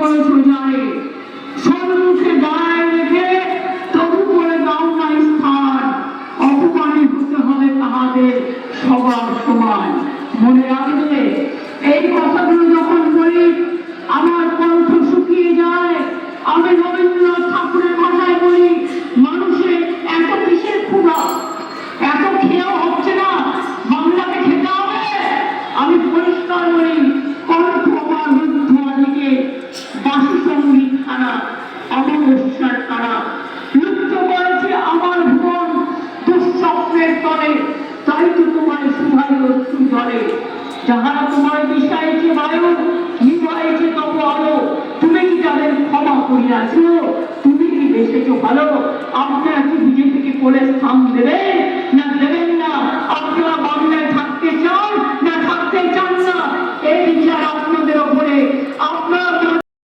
করেছ জানে, সন্মুখে গায়ে রেখে তবু করে দাও না স্থান, অপমানে হতে হবে তাহাদের সবার সমান। মনে রাখবে, এই কথাগুলো যখন বলি আমার কণ্ঠ শুকিয়ে যায়। আমি রবীন্দ্রনাথ ঠাকুরের ভাষায় বলি, মানুষের এত কিসের ক্ষুধা, এত খেয়েও হচ্ছে না, বাংলাকে খেতে হবে। আমি পরিষ্কার বলি, কণ্ঠ আমার রুদ্ধ দিকে বাসি সঙ্গীত হারা অমাবস্যার তারা লুপ্ত করেছে আমার ভুবন দুঃস্বপ্নের তলে। তাই তো তোমায় শুভাই অশ্রু ঝরে, যাহারা তোমার বিষাইছে বায়ু, নিবাইছে তবু আলো, তুমি কি তাদের ক্ষমা করিয়াছ? তুমি কি বেসেছ ভালো? আপনারা কি নিজে থেকে করে স্থান দেবে না দেবে